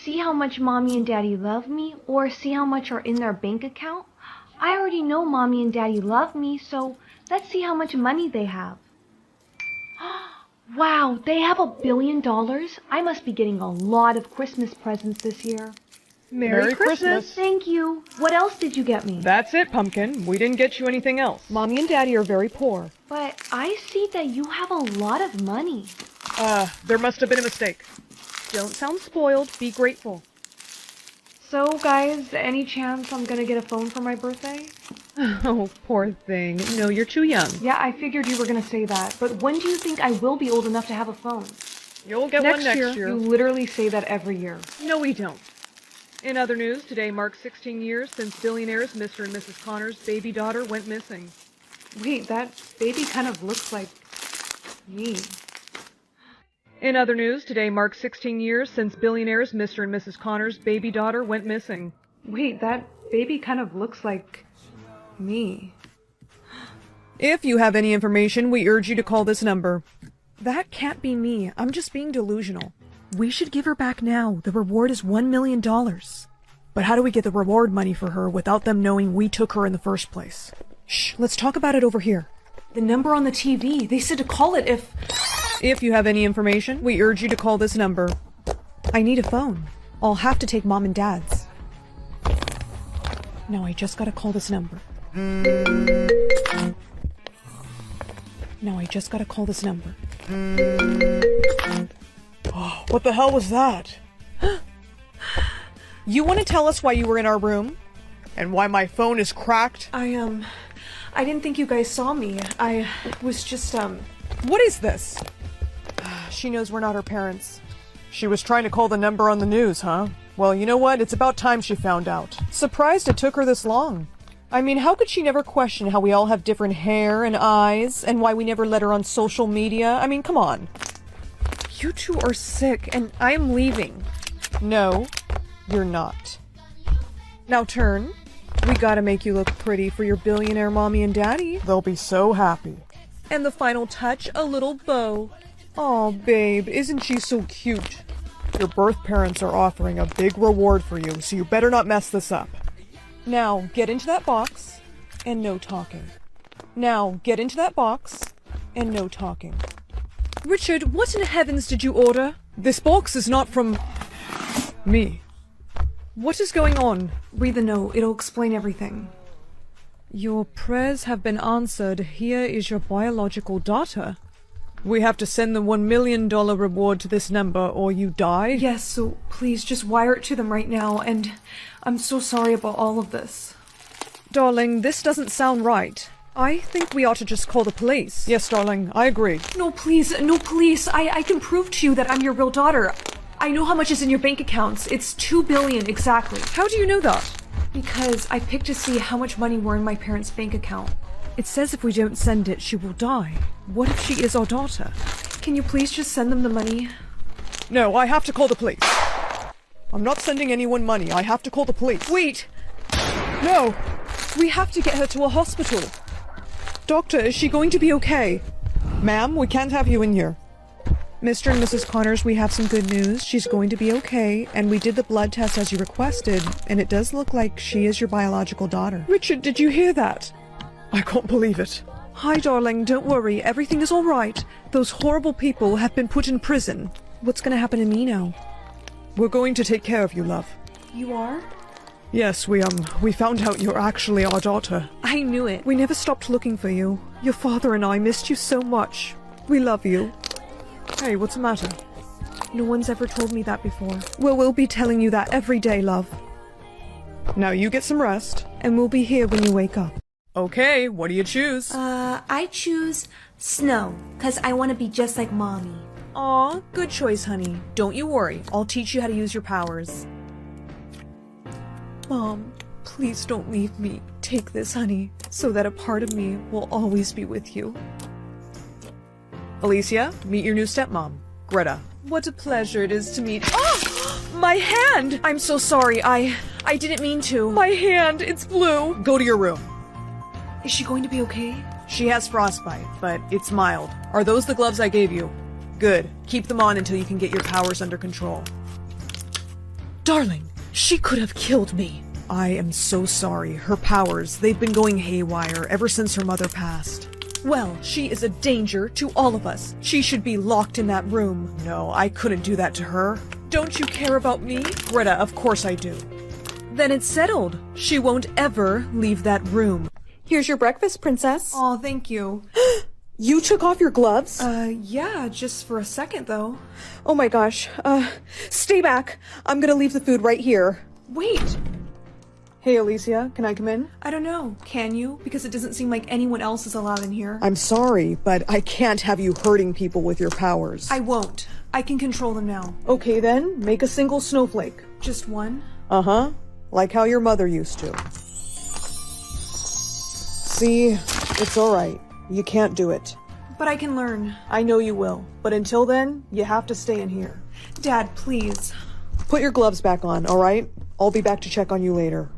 see how much mommy and daddy love me or see how much are in their bank account? I already know mommy and daddy love me, so let's see how much money they have. Wow, they have $1 billion? I must be getting a lot of Christmas presents this year. Merry Christmas. Thank you. What else did you get me? That's it, Pumpkin. We didn't get you anything else. Mommy and Daddy are very poor. But I see that you have a lot of money. There must have been a mistake. Don't sound spoiled. Be grateful. So, guys, any chance I'm gonna get a phone for my birthday? Oh, poor thing. No, you're too young. Yeah, I figured you were gonna say that. But when do you think I will be old enough to have a phone? You'll get one next year. You literally say that every year. No, we don't. In other news, today marks 16 years since billionaires Mr. and Mrs. Connors' baby daughter went missing. Wait, that baby kind of looks like me. In other news, today marks 16 years since billionaires Mr. and Mrs. Connors' baby daughter went missing. Wait, that baby kind of looks like me. If you have any information, we urge you to call this number. That can't be me. I'm just being delusional. We should give her back now. The reward is $1 million. But how do we get the reward money for her without them knowing we took her in the first place? Shh, let's talk about it over here. The number on the TV. They said to call it if... If you have any information, we urge you to call this number. I need a phone. I'll have to take Mom and Dad's. No, I just gotta call this number. No, I just gotta call this number. Oh, what the hell was that? You want to tell us why you were in our room? And why my phone is cracked? I didn't think you guys saw me. I was just, What is this? She knows we're not her parents. She was trying to call the number on the news, huh? Well, you know what? It's about time she found out. Surprised it took her this long. I mean, how could she never question how we all have different hair and eyes, and why we never let her on social media? I mean, come on. You two are sick, and I'm leaving. No, you're not. Now turn. We gotta make you look pretty for your billionaire mommy and daddy. They'll be so happy. And the final touch, a little bow. Aw, babe, isn't she so cute? Your birth parents are offering a big reward for you, so you better not mess this up. Now, get into that box, and no talking. Now, get into that box, and no talking. Richard, what in heavens did you order? This box is not from... me. What is going on? read the note. It'll explain everything. Your prayers have been answered. Here is your biological daughter. We have to send the $1 million reward to this number, or you die? Yes, so please just wire it to them right now, and I'm so sorry about all of this. Darling, this doesn't sound right. I think we ought to just call the police. Yes, darling, I agree. No, please, no police. I can prove to you that I'm your real daughter. I know how much is in your bank accounts. It's $2 billion exactly. How do you know that? Because I picked to see how much money were in my parents' bank account. It says if we don't send it, she will die. What if she is our daughter? Can you please just send them the money? No, I have to call the police. I'm not sending anyone money. I have to call the police. Wait! No! We have to get her to a hospital. Doctor, is she going to be okay? Ma'am, we can't have you in here. Mr. and Mrs. Connors, we have some good news. She's going to be okay, and we did the blood test as you requested, and it does look like she is your biological daughter. Richard, did you hear that? I can't believe it. Hi, darling, don't worry. Everything is all right. Those horrible people have been put in prison. What's going to happen to me now? We're going to take care of you, love. You are? Yes, we found out you're actually our daughter. I knew it. We never stopped looking for you. Your father and I missed you so much. We love you. Hey, what's the matter? No one's ever told me that before. Well, we'll be telling you that every day, love. Now you get some rest, and we'll be here when you wake up. Okay, what do you choose? I choose snow, 'cause I want to be just like mommy. Aw, good choice, honey. Don't you worry. I'll teach you how to use your powers. Mom, please don't leave me. Take this, honey, so that a part of me will always be with you. Alicia, meet your new stepmom, Greta. What a pleasure it is to meet— Oh! My hand! I'm so sorry. I didn't mean to. My hand, it's blue. Go to your room. Is she going to be okay? She has frostbite, but it's mild. Are those the gloves I gave you? Good. Keep them on until you can get your powers under control. Darling, she could have killed me. I am so sorry. Her powers, they've been going haywire ever since her mother passed. Well, she is a danger to all of us. She should be locked in that room. No, I couldn't do that to her. Don't you care about me? Greta, of course I do. Then it's settled. She won't ever leave that room. Here's your breakfast, princess. Oh, thank you. You took off your gloves? Yeah, just for a second though. Oh my gosh. Stay back. I'm gonna leave the food right here. Wait! Hey, Alicia, can I come in? I don't know. Can you? Because it doesn't seem like anyone else is allowed in here. I'm sorry, but I can't have you hurting people with your powers. I won't. I can control them now. Okay then, make a single snowflake. Just one? Uh-huh. Like how your mother used to. See, it's alright. You can't do it. But I can learn. I know you will, but until then, you have to stay in here. Dad, please. Put your gloves back on, alright? I'll be back to check on you later.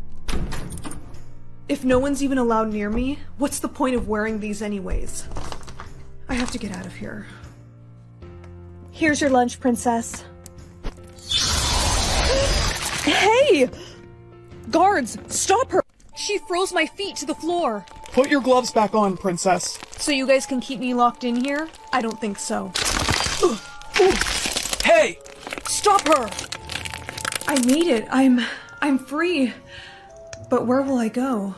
If no one's even allowed near me, what's the point of wearing these anyways? I have to get out of here. Here's your lunch, princess. Hey! Guards, stop her! She froze my feet to the floor. Put your gloves back on, princess. So you guys can keep me locked in here? I don't think so. Hey! Stop her! I made it. I'm free. But where will I go?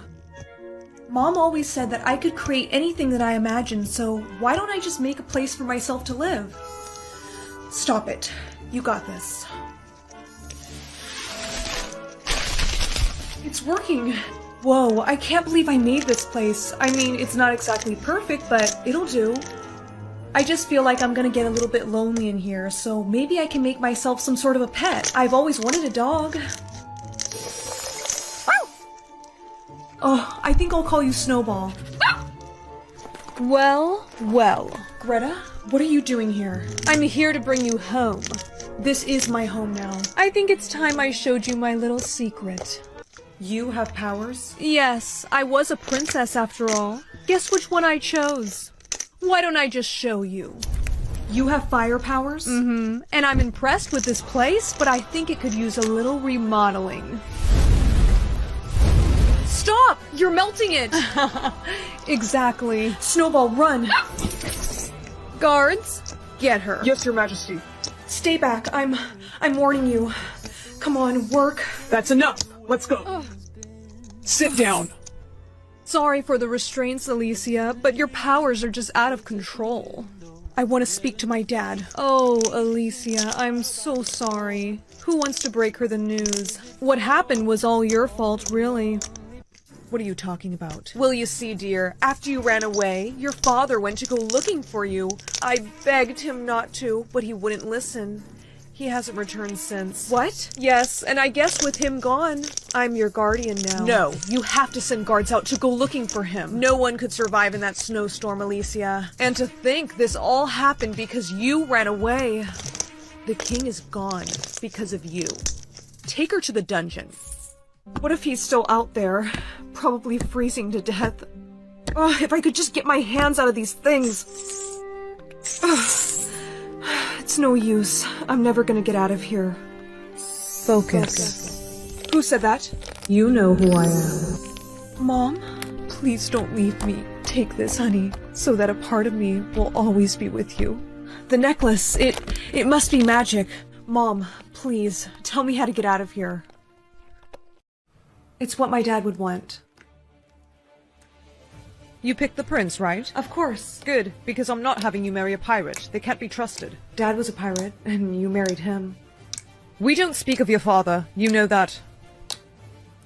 Mom always said that I could create anything that I imagined, so why don't I just make a place for myself to live? Stop it. You got this. It's working. Whoa, I can't believe I made this place. I mean, it's not exactly perfect, but it'll do. I just feel like I'm gonna get a little bit lonely in here, so maybe I can make myself some sort of a pet. I've always wanted a dog. Oh, I think I'll call you Snowball. Well. Greta, what are you doing here? I'm here to bring you home. This is my home now. I think it's time I showed you my little secret. You have powers? Yes, I was a princess after all. Guess which one I chose? Why don't I just show you? You have fire powers? Mm-hmm. And I'm impressed with this place, but I think it could use a little remodeling. Stop! You're melting it! Exactly. Snowball, run! Guards, get her. Yes, your majesty. Stay back. I'm warning you. Come on, work. That's enough. Let's go. Sit down. Sorry for the restraints, Alicia, but your powers are just out of control. I want to speak to my dad. Oh, Alicia, I'm so sorry. Who wants to break her the news? What happened was all your fault, really. What are you talking about? Well, you see, dear, after you ran away, your father went to go looking for you. I begged him not to, but he wouldn't listen. He hasn't returned since. What? Yes, and I guess with him gone, I'm your guardian now. No, you have to send guards out to go looking for him. No one could survive in that snowstorm, Alicia. And to think this all happened because you ran away. The king is gone because of you. Take her to the dungeon. What if he's still out there, probably freezing to death? If I could just get my hands out of these things. It's no use. I'm never gonna get out of here. Focus. Who said that? You know who I am. Mom, please don't leave me. Take this, honey, so that a part of me will always be with you. The necklace, it must be magic. Mom, please, tell me how to get out of here. It's what my dad would want. You picked the prince, right? Of course. Good, because I'm not having you marry a pirate. They can't be trusted. Dad was a pirate, and you married him. We don't speak of your father. You know that.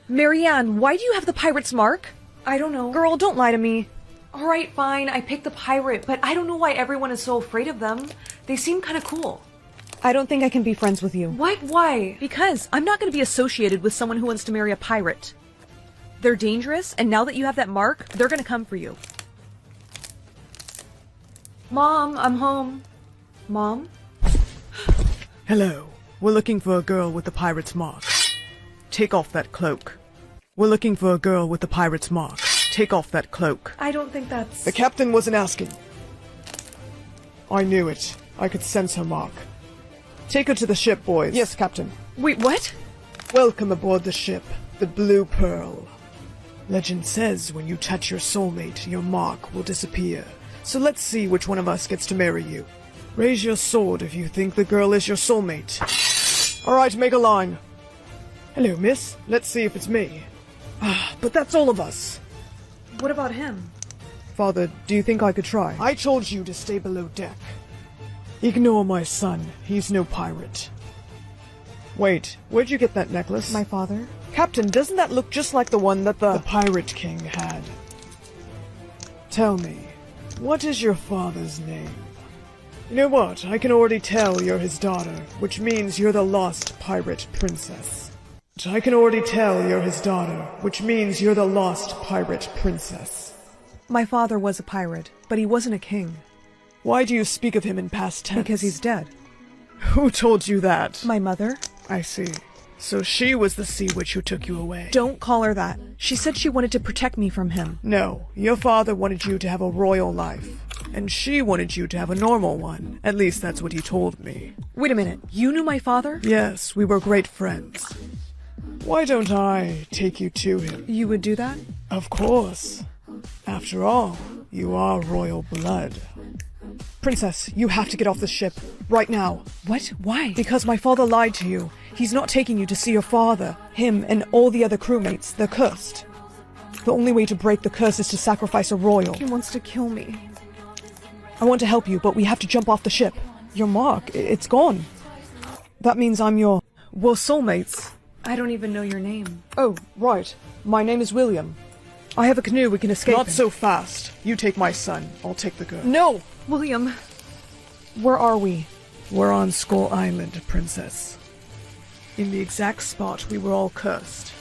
Marianne, why do you have the pirate's mark? I don't know. Girl, don't lie to me. Alright, fine, I picked the pirate, but I don't know why everyone is so afraid of them. They seem kind of cool. I don't think I can be friends with you. What? Why? Because I'm not going to be associated with someone who wants to marry a pirate. They're dangerous, and now that you have that mark, they're going to come for you. Mom, I'm home. Mom? Hello. We're looking for a girl with the pirate's mark. Take off that cloak. We're looking for a girl with the pirate's mark. Take off that cloak. I don't think that's... The captain wasn't asking. I knew it. I could sense her mark. Take her to the ship, boys. Yes, Captain. Wait, what? Welcome aboard the ship, the Blue Pearl. Legend says when you touch your soulmate, your mark will disappear. So let's see which one of us gets to marry you. Raise your sword if you think the girl is your soulmate. Alright, make a line. Hello, miss. Let's see if it's me. But that's all of us. What about him? Father, do you think I could try? I told you to stay below deck. Ignore my son. He's no pirate. Wait, where'd you get that necklace? My father? Captain, doesn't that look just like the one that the Pirate King had? Tell me, what is your father's name? You know what? I can already tell you're his daughter, which means you're the lost pirate princess. I can already tell you're his daughter, which means you're the lost pirate princess. My father was a pirate, but he wasn't a king. Why do you speak of him in past tense? Because he's dead. Who told you that? My mother? I see. So she was the sea witch who took you away. Don't call her that. She said she wanted to protect me from him. No, your father wanted you to have a royal life. And she wanted you to have a normal one. At least that's what he told me. Wait a minute, you knew my father? Yes, we were great friends. Why don't I take you to him? You would do that? Of course. After all, you are royal blood. Princess, you have to get off the ship. Right now. What? Why? Because my father lied to you. He's not taking you to see your father. Him and all the other crewmates, they're cursed. The only way to break the curse is to sacrifice a royal. He wants to kill me. I want to help you, but we have to jump off the ship. Your mark, it's gone. That means I'm your... We're soulmates. I don't even know your name. Oh, right. My name is William. I have a canoe, we can escape. Not so fast. You take my son, I'll take the girl. No! William. Where are we? We're on Skull Island, Princess. In the exact spot we were all cursed.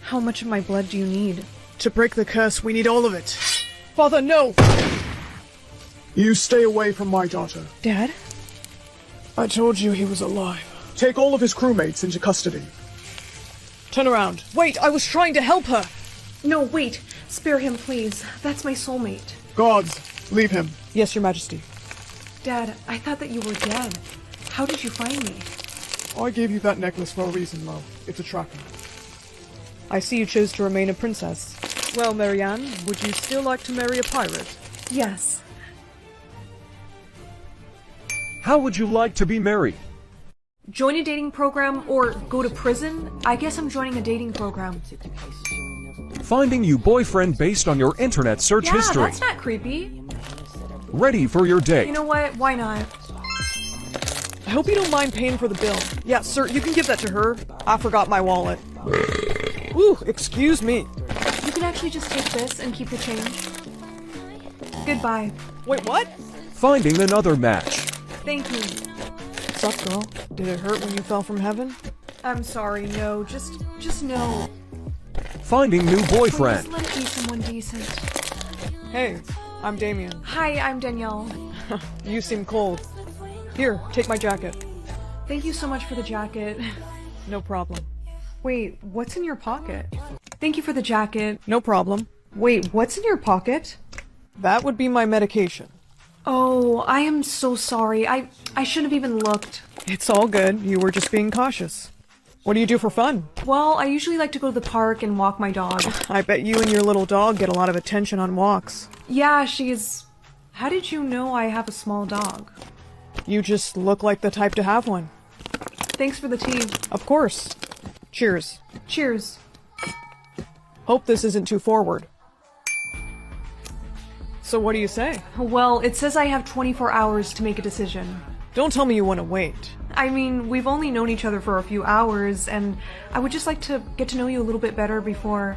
How much of my blood do you need? To break the curse, we need all of it. Father, no! You stay away from my daughter. Dad? I told you he was alive. Take all of his crewmates into custody. Turn around. Wait, I was trying to help her! No, wait. Spare him, please. That's my soulmate. Guards, leave him. Yes, your majesty. Dad, I thought that you were dead. How did you find me? I gave you that necklace for a reason, love. It's a tracker. I see you chose to remain a princess. Well, Marianne, would you still like to marry a pirate? Yes. How would you like to be married? Join a dating program or go to prison? I guess I'm joining a dating program. Finding you boyfriend based on your internet search Yeah, history. that's not creepy. Ready for your date. You know what? Why not? I hope you don't mind paying for the bill. Yeah, sir, you can give that to her. I forgot my wallet. Ooh, excuse me. You can actually just take this and keep the change. Goodbye. Wait, what? Finding another match. Thank you. What's up, girl? Did it hurt when you fell from heaven? I'm sorry, no. Just no. Finding new boyfriend. Please let it be someone decent. Hey, I'm Damien. Hi, I'm Danielle. You seem cold. Here, take my jacket. Thank you so much for the jacket. No problem. Wait, what's in your pocket? Thank you for the jacket. No problem. Wait, what's in your pocket? That would be my medication. Oh, I am so sorry. I should have even looked. It's all good. You were just being cautious. What do you do for fun? Well, I usually like to go to the park and walk my dog. I bet you and your little dog get a lot of attention on walks. Yeah, she's... How did you know I have a small dog? You just look like the type to have one. Thanks for the tea. Of course. Cheers. Cheers. Hope this isn't too forward. So what do you say? Well, it says I have 24 hours to make a decision. Don't tell me you want to wait. I mean, we've only known each other for a few hours, and I would just like to get to know you a little bit better before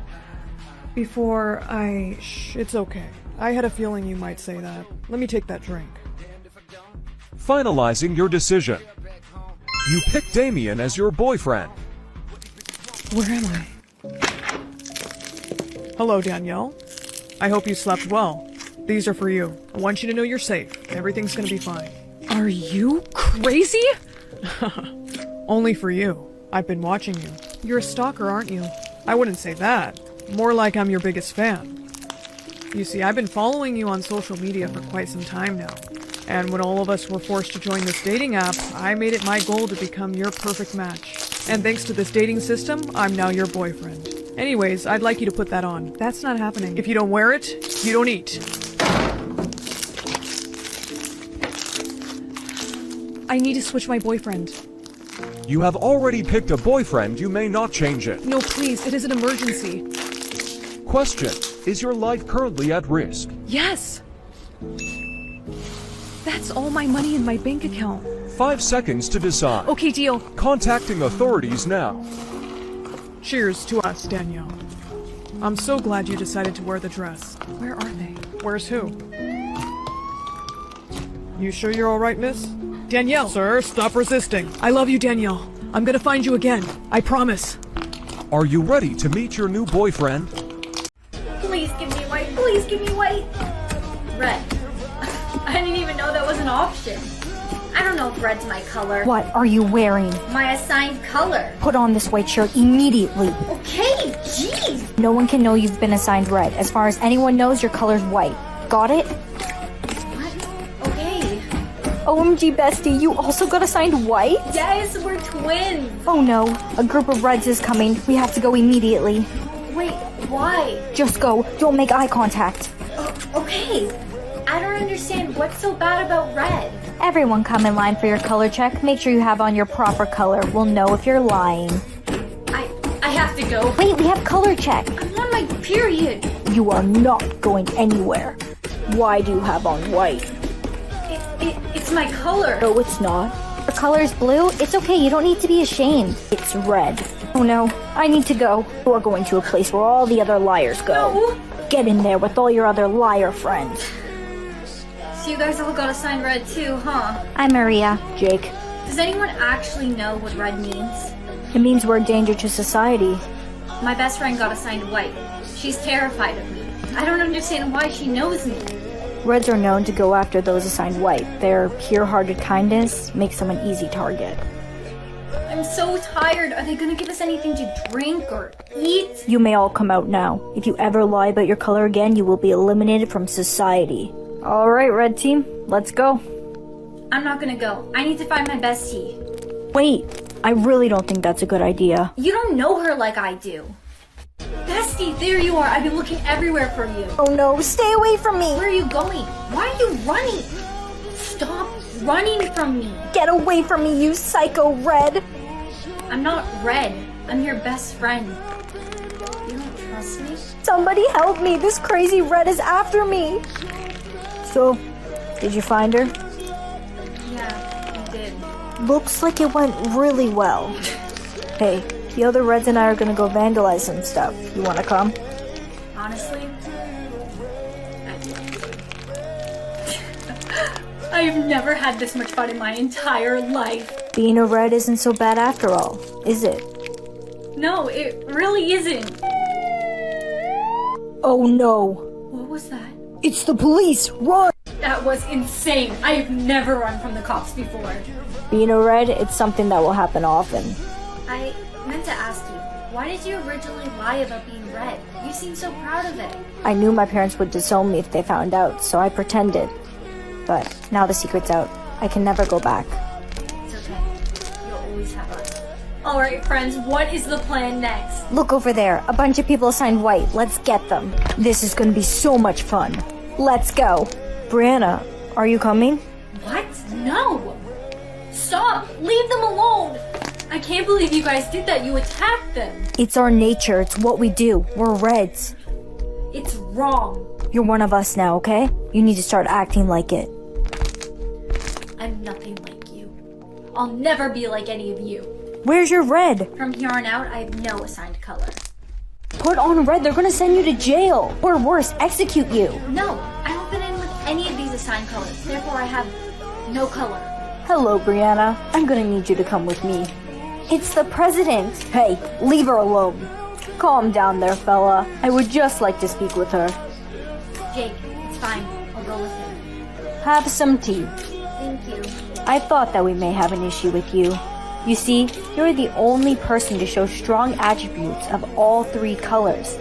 I... Shh, it's okay. I had a feeling you might say that. Let me take that drink. Finalizing your decision. You pick Damien as your boyfriend. Where am I? Hello, Danielle. I hope you slept well. These are for you. I want you to know you're safe. Everything's gonna be fine. Are you crazy? Only for you. I've been watching you. You're a stalker, aren't you? I wouldn't say that. More like I'm your biggest fan. You see, I've been following you on social media for quite some time now. And when all of us were forced to join this dating app, I made it my goal to become your perfect match. And thanks to this dating system, I'm now your boyfriend. Anyways, I'd like you to put that on. That's not happening. If you don't wear it, you don't eat. I need to switch my boyfriend. You have already picked a boyfriend, you may not change it. No, please, it is an emergency. Question: is your life currently at risk? Yes! That's all my money in my bank account. 5 seconds to decide. Okay, deal. Contacting authorities now. Cheers to us, Danielle. I'm so glad you decided to wear the dress. Where are they? Where's who? You sure you're all right, miss? Danielle! Sir, stop resisting. I love you, Danielle. I'm gonna find you again. I promise. Are you ready to meet your new boyfriend? Please give me white. Please give me white. Red. I didn't even know that was an option. I don't know if red's my color. What are you wearing? My assigned color. Put on this white shirt immediately. Okay, jeez. No one can know you've been assigned red. As far as anyone knows, your color's white. Got it? What? Okay. OMG, bestie, you also got assigned white? Yes, we're twins. Oh no, a group of reds is coming. We have to go immediately. Wait, why? Just go. Don't make eye contact. Okay. I don't understand what's so bad about red. Everyone come in line for your color check. Make sure you have on your proper color. We'll know if you're lying. I have to go. Wait, we have color check. I'm on my period. You are not going anywhere. Why do you have on white? It's my color. No, it's not. Your color is blue? It's okay, you don't need to be ashamed. It's red. Oh no, I need to go. We're going to a place where all the other liars go. No. Get in there with all your other liar friends. So you guys all got assigned red too, huh? I'm Maria. Jake. Does anyone actually know what red means? It means we're a danger to society. My best friend got assigned white. She's terrified of me. I don't understand why she knows me. Reds are known to go after those assigned white. Their pure-hearted kindness makes them an easy target. I'm so tired. Are they gonna give us anything to drink or eat? You may all come out now. If you ever lie about your color again, you will be eliminated from society. Alright, red team, let's go. I'm not gonna go. I need to find my bestie. Wait, I really don't think that's a good idea. You don't know her like I do. Bestie, there you are. I've been looking everywhere for you. Oh no, stay away from me! Where are you going? Why are you running? Stop running from me. Get away from me, you psycho red! I'm not red. I'm your best friend. You don't trust me? Somebody help me, this crazy red is after me! So, did you find her? Yeah, I did. Looks like it went really well. Hey, the other reds and I are gonna go vandalize some stuff. You wanna come? Honestly, I've never had this much fun in my entire life. Being a red isn't so bad after all, is it? No, it really isn't. Oh no! What was that? It's the police! Run! That was insane. I've never run from the cops before. Being a red, it's something that will happen often. I meant to ask you, why did you originally lie about being red? You seem so proud of it. I knew my parents would disown me if they found out, so I pretended. But now the secret's out. I can never go back. It's okay. You'll always have us. Alright, friends, what is the plan next? Look over there. A bunch of people assigned white. Let's get them. This is gonna be so much fun. Let's go. Brianna, are you coming? What? No! Stop! Leave them alone! I can't believe you guys did that. You attacked them. It's our nature. It's what we do. We're reds. It's wrong. You're one of us now, okay? You need to start acting like it. I'm nothing like you. I'll never be like any of you. Where's your red? From here on out, I have no assigned color. Put on red. They're gonna send you to jail. Or worse, execute you. No, I don't fit in with any of these assigned colors. Therefore, I have no color. Hello, Brianna. I'm gonna need you to come with me. It's the president. Hey, leave her alone. Calm down there, fella. I would just like to speak with her. Jake, it's fine. I'll go with him. Have some tea. Thank you. I thought that we may have an issue with you. You see, you're the only person to show strong attributes of all three colors.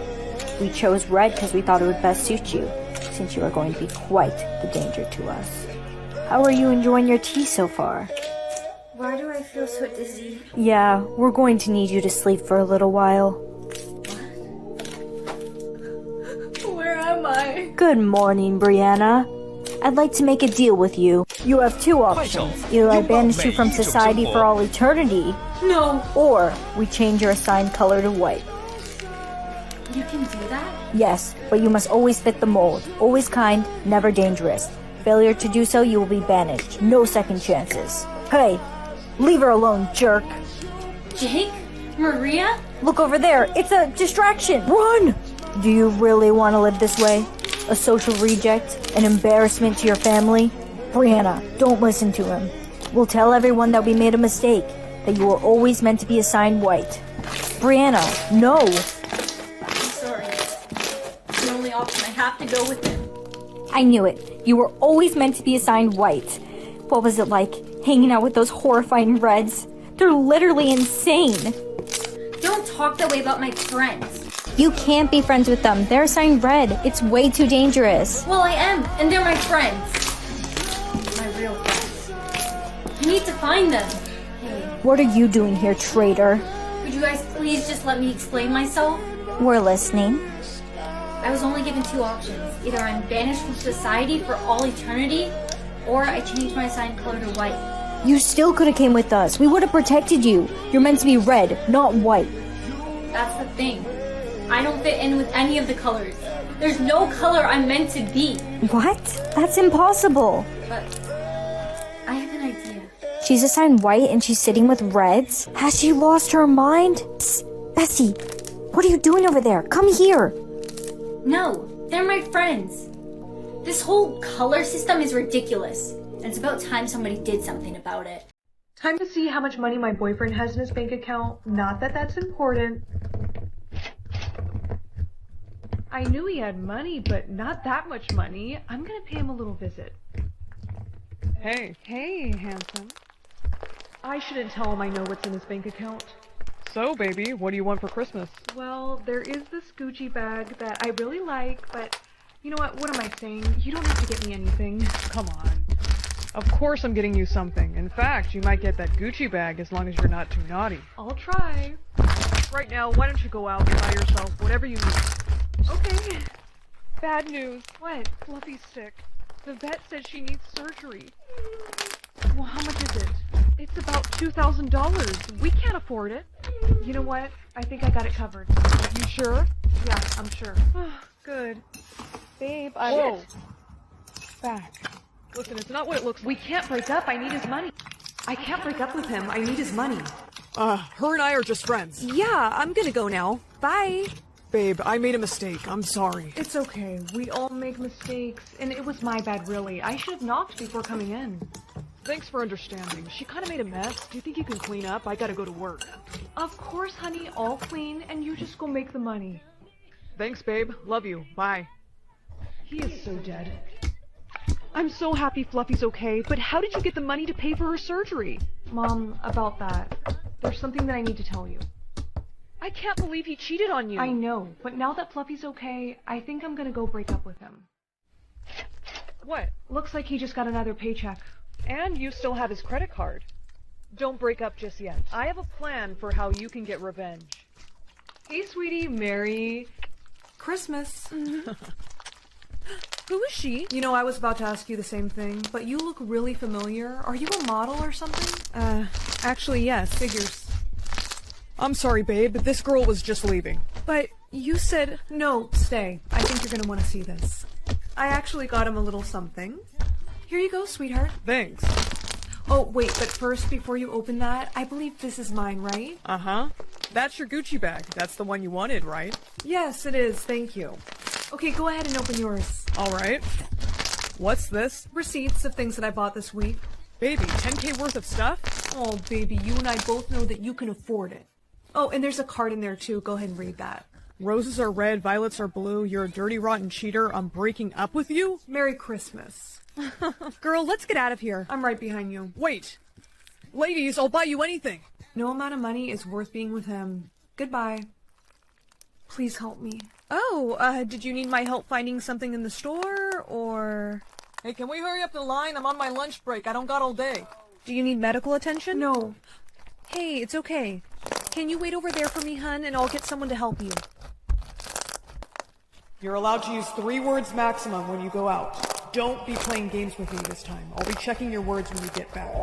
We chose red because we thought it would best suit you, since you are going to be quite the danger to us. How are you enjoying your tea so far? Why do I feel feel so dizzy. Yeah, we're going to need you to sleep for a little while. Where am I? Good morning, Brianna. I'd like to make a deal with you. You have two options. Either I banish you from society for all eternity, No. or we change your assigned color to white. You can do that? Yes, but you must always fit the mold. Always kind, never dangerous. Failure to do so, you will be banished. No second chances. Hey, leave her alone, jerk. Jake? Maria? Look over there. It's a distraction. Run! Do you really want to live this way? A social reject? An embarrassment to your family? Brianna, don't listen to him. We'll tell everyone that we made a mistake, that you were always meant to be assigned white. Brianna, no! I'm sorry. It's the only option. I have to go with him. I knew it. You were always meant to be assigned white. What was it like, hanging out with those horrifying Reds? They're literally insane. Don't talk that way about my friends. You can't be friends with them. They're assigned Red. It's way too dangerous. Well, I am, and they're my friends. My real friends. I need to find them. Hey, What are you doing here, traitor? could you guys please just let me explain myself? We're listening. I was only given two options. Either I'm banished from society for all eternity, or I change my assigned color to white. You still could have came with us. We would have protected you. You're meant to be red, not white. That's the thing. I don't fit in with any of the colors. There's no color I'm meant to be. What? That's impossible. But I have an idea. She's assigned white and she's sitting with Reds? Has she lost her mind? Psst, Bessie, what are you doing over there? Come here. No, they're my friends. This whole color system is ridiculous. And it's about time somebody did something about it. Time to see how much money my boyfriend has in his bank account. Not that that's important. I knew he had money, but not that much money. I'm gonna pay him a little visit. Hey. Hey, handsome. I shouldn't tell him I know what's in his bank account. So, baby, what do you want for Christmas? Well, there is this Gucci bag that I really like, but you know what? What am I saying? You don't have to get me anything. Come on. Of course I'm getting you something. In fact, you might get that Gucci bag as long as you're not too naughty. I'll try. Right now, why don't you go out and buy yourself whatever you need? Okay. Bad news. What? Fluffy's sick. The vet said she needs surgery. Well, how much is it? It's about $2,000. We can't afford it. You know what? I think I got it covered. You sure? Yeah, I'm sure. Good. Babe, Whoa. Back. Listen, it's not what it looks like. We can't break up. I need his money. I can't break up with him. I need his money. Her and I are just friends. Yeah, I'm gonna go now. Bye. Babe, I made a mistake. I'm sorry. It's okay. We all make mistakes. And it was my bad, really. I should have knocked before coming in. Thanks for understanding. She kind of made a mess. Do you think you can clean up? I gotta go to work. Of course, honey. I'll clean, and you just go make the money. Thanks, babe. Love you. Bye. He is so dead. I'm so happy Fluffy's okay, but how did you get the money to pay for her surgery? Mom, about that. There's something that I need to tell you. I can't believe he cheated on you. I know, but now that Fluffy's okay, I think I'm gonna go break up with him. What? Looks like he just got another paycheck. And you still have his credit card. Don't break up just yet. I have a plan for how you can get revenge. Hey, sweetie, Merry Christmas. Who is she? You know, I was about to ask you the same thing, but you look really familiar. Are you a model or something? Actually, yes. Figures. I'm sorry, babe, but this girl was just leaving. But you said... No, stay. I think you're gonna want to see this. I actually got him a little something. Here you go, sweetheart. Thanks. Oh, wait, but first, before you open that, I believe this is mine, right? Uh-huh. That's your Gucci bag. That's the one you wanted, right? Yes, it is. Thank you. Okay, go ahead and open yours. All right. What's this? Receipts of things that I bought this week. Baby, 10K worth of stuff? Oh, baby, you and I both know that you can afford it. Oh, and there's a card in there, too. Go ahead and read that. Roses are red, violets are blue. You're a dirty, rotten cheater. I'm breaking up with you? Merry Christmas. Girl, let's get out of here. I'm right behind you. Wait. Ladies, I'll buy you anything. No amount of money is worth being with him. Goodbye. Please help me. Oh, did you need my help finding something in the store, or... Hey, can we hurry up the line? I'm on my lunch break. I don't got all day. Do you need medical attention? No. Hey, it's okay. Can you wait over there for me, hun, and I'll get someone to help you. You're allowed to use 3 words maximum when you go out. Don't be playing games with me this time. I'll be checking your words when you get back.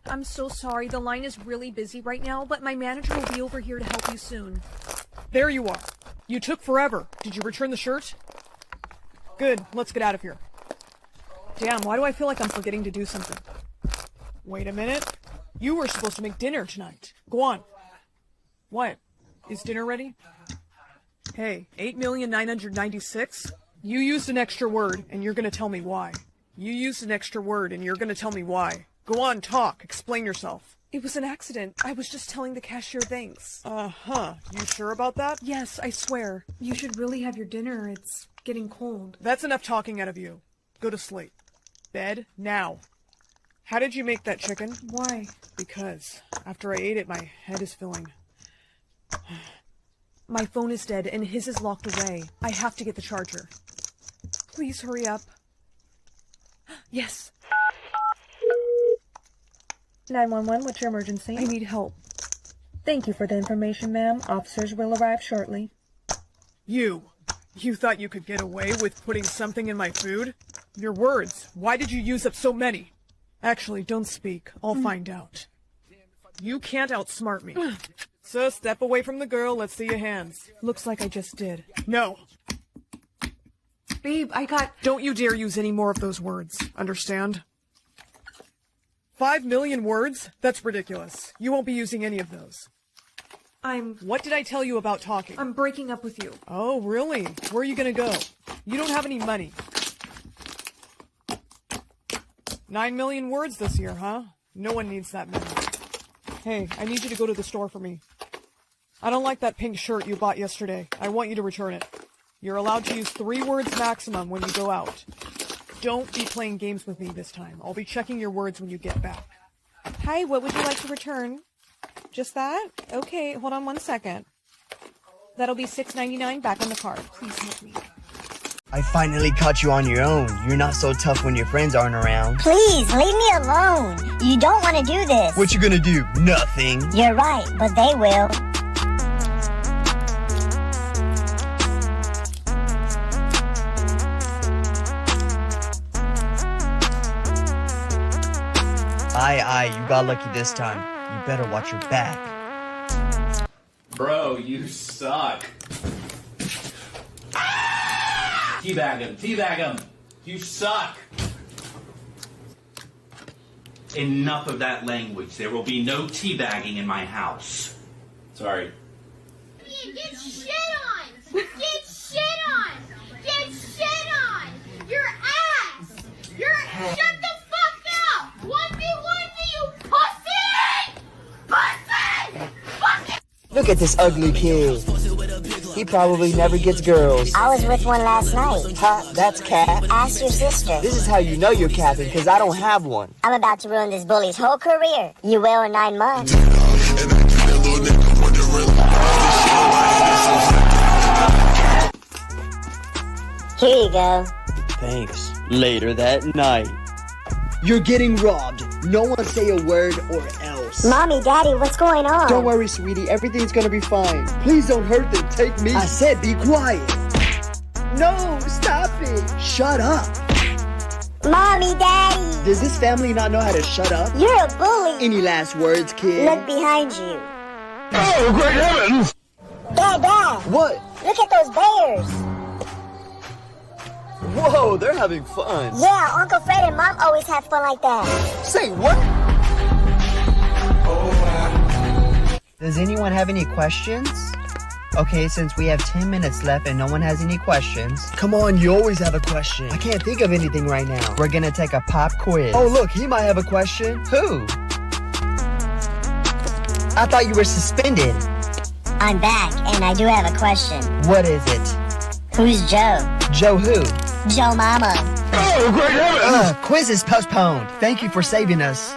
I'm so sorry, the line is really busy right now, but my manager will be over here to help you soon. There you are. You took forever. Did you return the shirt? Good, let's get out of here. Damn, why do I feel like I'm forgetting to do something? Wait a minute. You were supposed to make dinner tonight. Go on. What? Is dinner ready? Hey, 8,996? You used an extra word, and you're gonna tell me why. You used an extra word, and you're gonna tell me why. Go on, talk. Explain yourself. It was an accident. I was just telling the cashier thanks. Uh-huh. You sure about that? Yes, I swear. You should really have your dinner. It's getting cold. That's enough talking out of you. Go to sleep. Bed, now. How did you make that chicken? Why? Because after I ate it, my head is filling. My phone is dead, and his is locked away. I have to get the charger. Please hurry up. Yes. 911, what's your emergency? I need help. Thank you for the information, ma'am. Officers will arrive shortly. You thought you could get away with putting something in my food? Your words. Why did you use up so many? Actually, don't speak. I'll find out. You can't outsmart me. So step away from the girl. Let's see your hands. Looks like I just did. No. Babe, I got... Don't you dare use any more of those words. Understand? 5 million words? That's ridiculous. You won't be using any of those. What did I tell you about talking? I'm breaking up with you. Oh, really? Where are you gonna go? You don't have any money. 9 million words this year, huh? No one needs that many. Hey, I need you to go to the store for me. I don't like that pink shirt you bought yesterday. I want you to return it. You're allowed to use 3 words maximum when you go out. Don't be playing games with me this time. I'll be checking your words when you get back. Hi, what would you like to return? Just that? Okay, hold on 1 second. That'll be $6.99 back on the card. Please help me. I finally caught you on your own. You're not so tough when your friends aren't around. Please, leave me alone. You don't want to do this. What you gonna do? Nothing. You're right, but they will. Aye, you got lucky this time. You better watch your back. Bro, you suck. Teabag him. You suck. Enough of that language. There will be no teabagging in my house. Sorry. Get shit on! Get shit on! Get shit on! Your ass! Shut the fuck up! 1v1 you pussy! Pussy! Fucking... Look at this ugly kid. He probably never gets girls. I was with one last night. Ha, that's cap. Ask your sister. This is how you know you're capping, because I don't have one. I'm about to ruin this bully's whole career. You will in 9 months. Here you go. Thanks. Later that night. You're getting robbed. No one say a word or else. Mommy, Daddy, what's going on? Don't worry, sweetie. Everything's gonna be fine. Please don't hurt them. Take me. I said be quiet. No, stop it. Shut up. Mommy, Daddy. Does this family not know how to shut up? You're a bully. Any last words, kid? Look behind you. Oh, great heavens! Dad. What? Look at those bears. Whoa, they're having fun. Yeah, Uncle Fred and Mom always have fun like that. Say what? Does anyone have any questions? Okay, since we have 10 minutes left and no one has any questions. Come on, you always have a question. I can't think of anything right now. We're gonna take a pop quiz. Oh, look, he might have a question. Who? I thought you were suspended. I'm back, and I do have a question. What is it? Who's Joe? Joe who? Joe Mama. Oh, great heavens! Quiz is postponed. Thank you for saving us.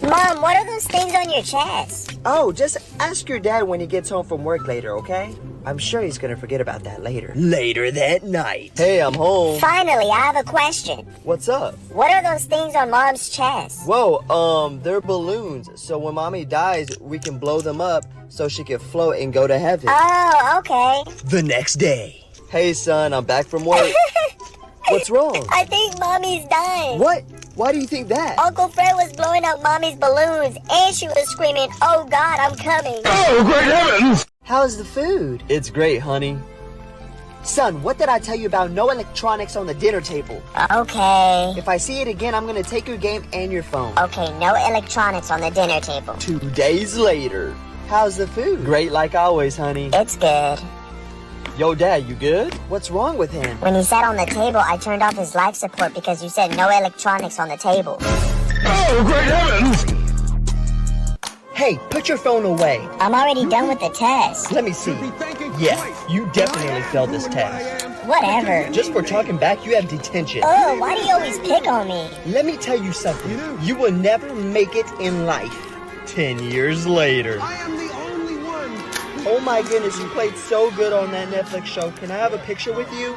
Mom, what are those things on your chest? Oh, just ask your dad when he gets home from work later, okay? I'm sure he's gonna forget about that later. Later that night. Hey, I'm home. Finally, I have a question. What's up? What are those things on Mom's chest? Whoa, they're balloons. So when Mommy dies, we can blow them up so she can float and go to heaven. Oh, okay. The next day. Hey, son, I'm back from work. What's wrong? I think Mommy's dying. What? Why do you think that? Uncle Fred was blowing up Mommy's balloons, and she was screaming, "Oh God, I'm coming." Oh, great heavens! How's the food? It's great, honey. Son, what did I tell you about no electronics on the dinner table? Okay. If I see it again, I'm gonna take your game and your phone. Okay, no electronics on the dinner table. 2 days later. How's the food? Great like always, honey. It's good. Yo, Dad, you good? What's wrong with him? When he sat on the table, I turned off his life support because you said no electronics on the table. Oh, great heavens! Hey, put your phone away. I'm already done with the test. Let me see. Yeah, you definitely failed this test. Whatever. Just for talking back, you have detention. Oh, why do you always pick on me? Let me tell you something. You will never make it in life. 10 years later. I am the only one. Oh my goodness, you played so good on that Netflix show. Can I have a picture with you?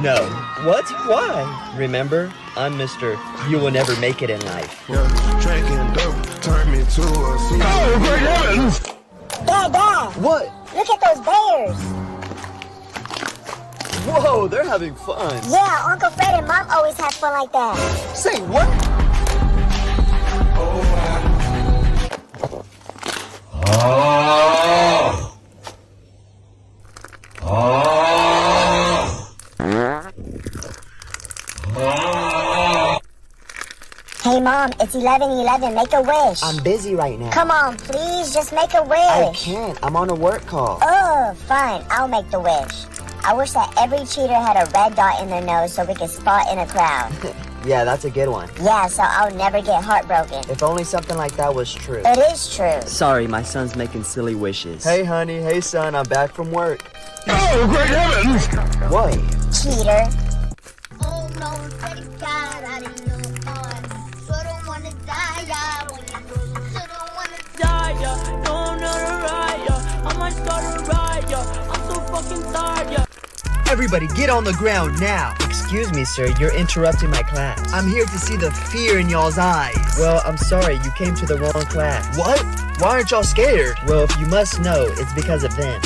No. What? Why? Remember, I'm Mr. You will never make it in life. Drinking dope turned me to a sea. Oh, great heavens! Dad! What? Look at those bears! Whoa, they're having fun. Yeah, Uncle Fred and Mom always have fun like that. Say what? Hey Mom, it's 11:11. Make a wish. I'm busy right now. Come on, please, just make a wish. I can't. I'm on a work call. Oh, fine. I'll make the wish. I wish that every cheater had a red dot in their nose so we could spot in a crowd. Yeah, that's a good one. Yeah, so I'll never get heartbroken. If only something like that was true. It is true. Sorry, my son's making silly wishes. Hey, honey. Hey, son. I'm back from work. Oh, great heavens! What? Cheater. Oh no, Freddy God, I didn't know. So don't wanna die, yeah. So don't wanna Die, yeah. No, I'm not a riot. I might start a riot. I'm so fucking tired, yeah. Everybody, get on the ground now. Excuse me, sir. You're interrupting my class. I'm here to see the fear in y'all's eyes. Well, I'm sorry. You came to the wrong class. What? Why aren't y'all scared? Well, if you must know, it's because of them.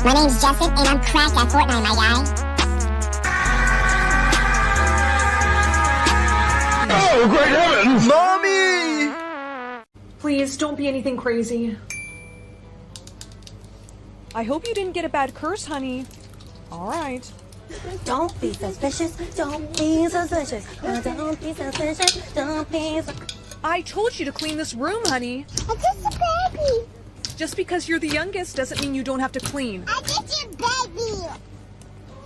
My name's Justin, and I'm cracked at Fortnite, my guy. Oh, great heavens! Mommy! Please, don't be anything crazy. I hope you didn't get a bad curse, honey. All right. Don't be suspicious. Don't be suspicious. Don't be suspicious. Don't be I told you to clean this room, honey. I'm just a baby. Just because you're the youngest doesn't mean you don't have to clean. I'm just a baby.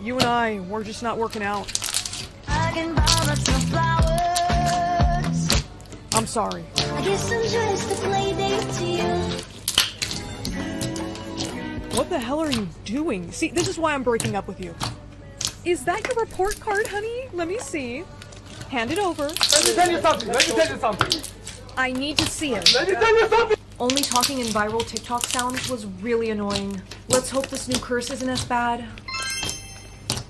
You and I, we're just not working out. I can buy some flowers. I'm sorry. I guess I'm just a play date to you. What the hell are you doing? See, this is why I'm breaking up with you. Is that your report card, honey? Let me see. Hand it over. Let me tell you something. I need to see it. Let me tell you something. Only talking in viral TikTok sounds was really annoying. Let's hope this new curse isn't as bad.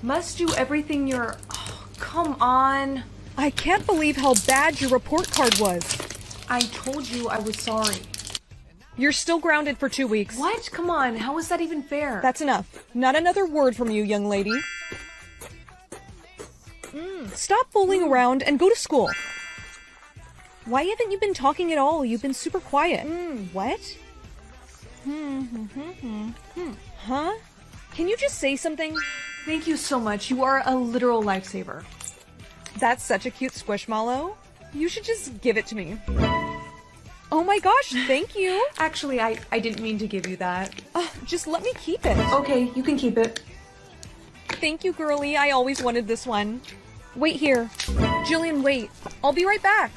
Must do everything you're... Oh, come on. I can't believe how bad your report card was. I told you I was sorry. You're still grounded for 2 weeks. What? Come on, how is that even fair? That's enough. Not another word from you, young lady. Stop fooling around and go to school. Why haven't you been talking at all? You've been super quiet. What? Huh? Can you just say something? Thank you so much. You are a literal lifesaver. That's such a cute squishmallow. You should just give it to me. Oh my gosh, thank you. Actually, I didn't mean to give you that. Just let me keep it. Okay, you can keep it. Thank you, girlie. I always wanted this one. Wait here. Jillian, wait. I'll be right back.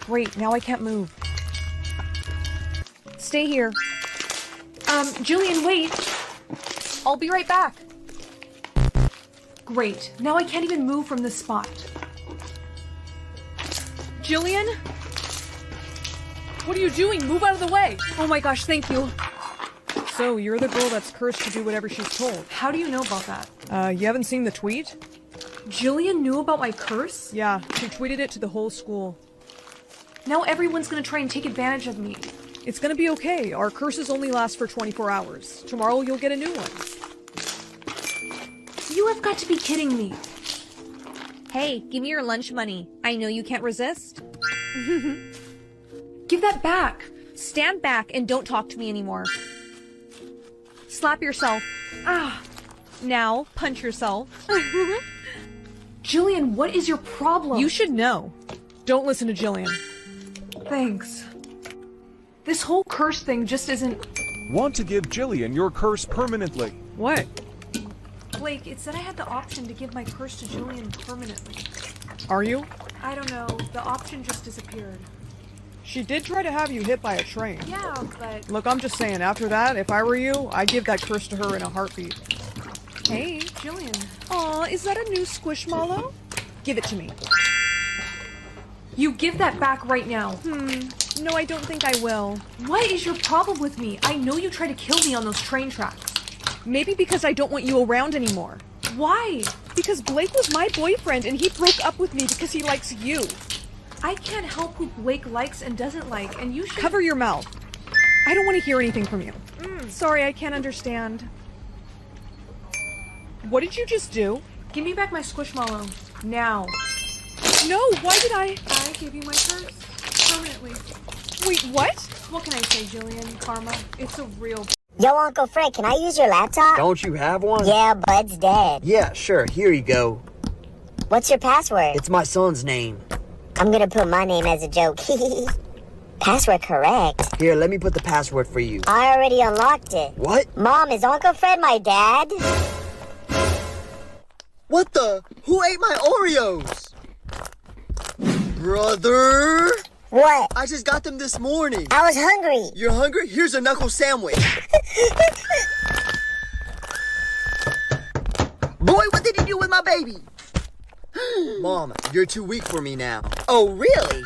Great, now I can't move. Stay here. Jillian, wait. I'll be right back. Great, now I can't even move from this spot. Jillian? What are you doing? Move out of the way! Oh my gosh, thank you. So, you're the girl that's cursed to do whatever she's told. How do you know about that? You haven't seen the tweet? Jillian knew about my curse? Yeah, she tweeted it to the whole school. Now everyone's gonna try and take advantage of me. It's gonna be okay. Our curses only last for 24 hours. Tomorrow you'll get a new one. You have got to be kidding me. Hey, give me your lunch money. I know you can't resist. Give that back. Stand back and don't talk to me anymore. Slap yourself. Ah. Now, punch yourself. Jillian, what is your problem? You should know. Don't listen to Jillian. Thanks. This whole curse thing just isn't... Want to give Jillian your curse permanently. What? Blake, it said I had the option to give my curse to Jillian permanently. Are you? I don't know. The option just disappeared. She did try to have you hit by a train. Yeah, but... Look, I'm just saying, after that, if I were you, I'd give that curse to her in a heartbeat. Hey, Jillian. Aw, is that a new Squishmallow? Give it to me. You give that back right now. No, I don't think I will. What is your problem with me? I know you tried to kill me on those train tracks. Maybe because I don't want you around anymore. Why? Because Blake was my boyfriend and he broke up with me because he likes you. I can't help who Blake likes and doesn't like, and you should... Cover your mouth. I don't want to hear anything from you. Sorry, I can't understand. What did you just do? Give me back my Squishmallow. Now. No, why did I gave you my curse. Permanently. Wait, what? What can I say, Jillian? Karma. It's a real... Yo, Uncle Fred, can I use your laptop? Don't you have one? Yeah, Bud's dead. Yeah, sure. Here you go. What's your password? It's my son's name. I'm gonna put my name as a joke. Password correct. Here, let me put the password for you. I already unlocked it. What? Mom, is Uncle Fred my dad? What the? Who ate my Oreos? Brother? What? I just got them this morning. I was hungry. You're hungry? Here's a knuckle sandwich. Boy, what did you do with my baby? Mom, you're too weak for me now. Oh, really?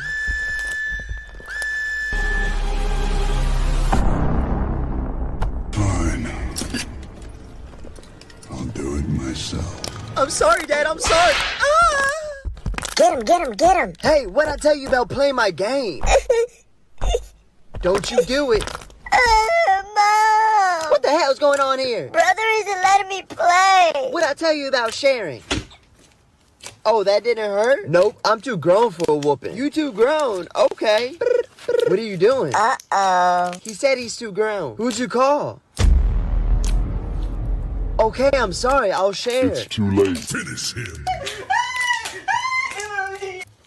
Fine. I'll do it myself. I'm sorry, Dad. I'm sorry. Ah! Get him, get him, get him. Hey, what'd I tell you about playing my game? Don't you do it. Mom. What the hell's going on here? Brother isn't letting me play. What'd I tell you about sharing? Oh, that didn't hurt? Nope, I'm too grown for a whooping. You too grown? Okay. What are you doing? Uh-oh. He said he's too grown. Who'd you call? Okay, I'm sorry. I'll share. It's too late. Finish him.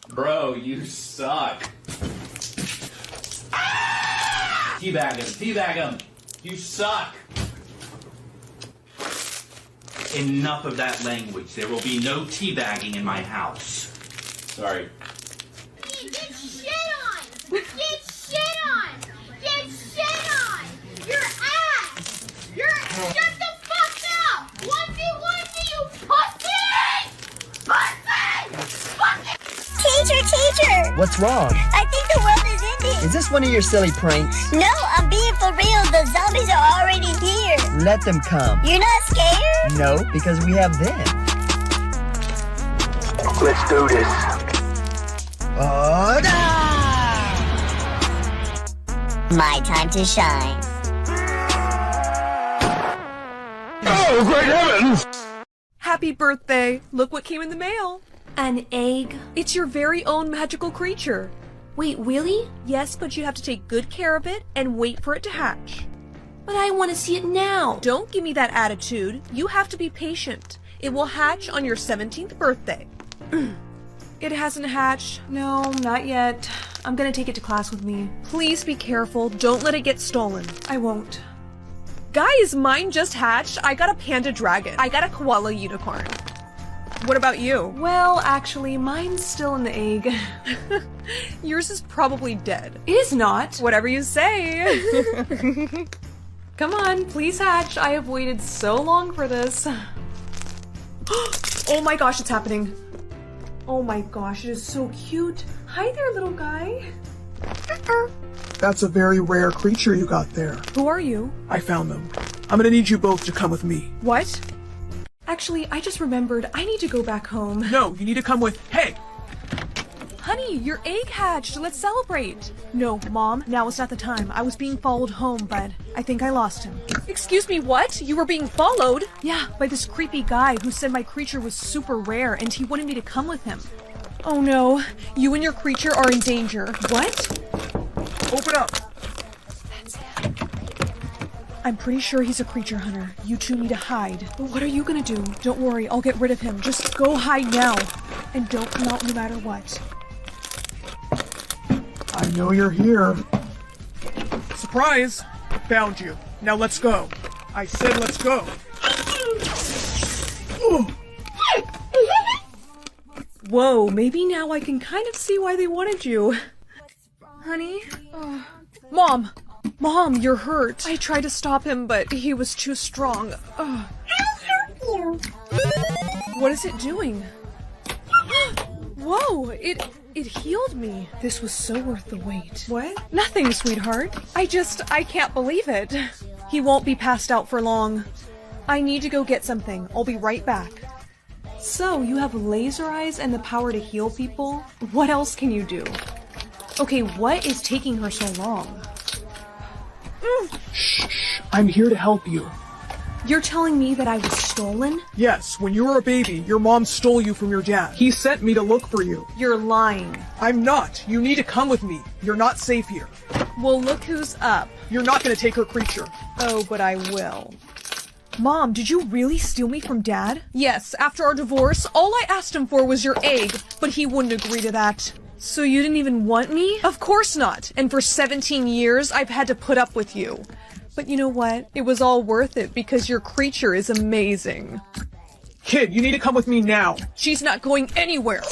Bro, you suck. Teabag him, teabag him. You suck. Enough of that language. There will be no teabagging in my house. Sorry. Get shit on! Get shit on! Get shit on! Your ass! Shut the fuck up! 1v1, you pussy! Pussy! Teacher! What's wrong? I think the world is ending. Is this one of your silly pranks? No, I'm being for real. The zombies are already here. Let them come. You're not scared? No, because we have them. Let's do this. My time to shine. Oh, great heavens! Happy birthday! Look what came in the mail. An egg? It's your very own magical creature. Wait, really? Yes, but you have to take good care of it and wait for it to hatch. But I want to see it now. Don't give me that attitude. You have to be patient. It will hatch on your 17th birthday. It hasn't hatched. No, not yet. I'm gonna take it to class with me. Please be careful. Don't let it get stolen. I won't. Guys, mine just hatched. I got a panda dragon. I got a koala unicorn. What about you? Well, actually, mine's still in the egg. Yours is probably dead. It is not. Whatever you say. Come on, please hatch. I have waited so long for this. Oh my gosh, it's happening. Oh my gosh, it is so cute. Hi there, little guy. That's a very rare creature you got there. Who are you? I found them. I'm gonna need you both to come with me. What? Actually, I just remembered I need to go back home. No, you need to come with. Hey! Honey, your egg hatched. Let's celebrate. No, Mom, now is not the time. I was being followed home, but I think I lost him. Excuse me, what? You were being followed? Yeah, by this creepy guy who said my creature was super rare and he wanted me to come with him. Oh no, you and your creature are in danger. What? Open up! That's him. I'm pretty sure he's a creature hunter. You two need to hide. But what are you gonna do? Don't worry, I'll get rid of him. Just go hide now. And don't come out no matter what. I know you're here. Surprise! Found you. Now let's go. I said let's go. Whoa, maybe now I can kind of see why they wanted you. Honey? Mom! Mom, you're hurt. I tried to stop him, but he was too strong. I'll help you. What is it doing? Whoa, it healed me. This was so worth the wait. What? Nothing, sweetheart. I can't believe it. He won't be passed out for long. I need to go get something. I'll be right back. So, you have laser eyes and the power to heal people? What else can you do? Okay, what is taking her so long? Shh. I'm here to help you. You're telling me that I was stolen? Yes, when you were a baby, your mom stole you from your dad. He sent me to look for you. You're lying. I'm not. You need to come with me. You're not safe here. Well, look who's up. You're not gonna take her creature. Oh, but I will. Mom, did you really steal me from Dad? Yes, after our divorce, all I asked him for was your egg, but he wouldn't agree to that. So you didn't even want me? Of course not. And for 17 years, I've had to put up with you. But you know what? It was all worth it because your creature is amazing. Kid, you need to come with me now. She's not going anywhere.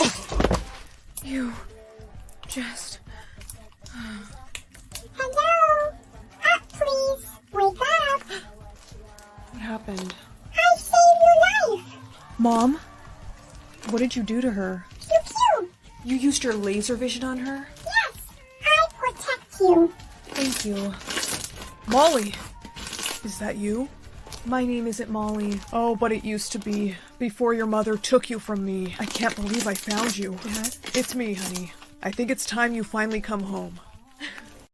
You just... Hello? Up, please. Wake up. What happened? I saved your life. Mom? What did you do to her? Pew pew. You used your laser vision on her? Yes, I protect you. Thank you. Molly! Is that you? My name isn't Molly. Oh, but it used to be. Before your mother took you from me. I can't believe I found you. Dad? It's me, honey. I think it's time you finally come home.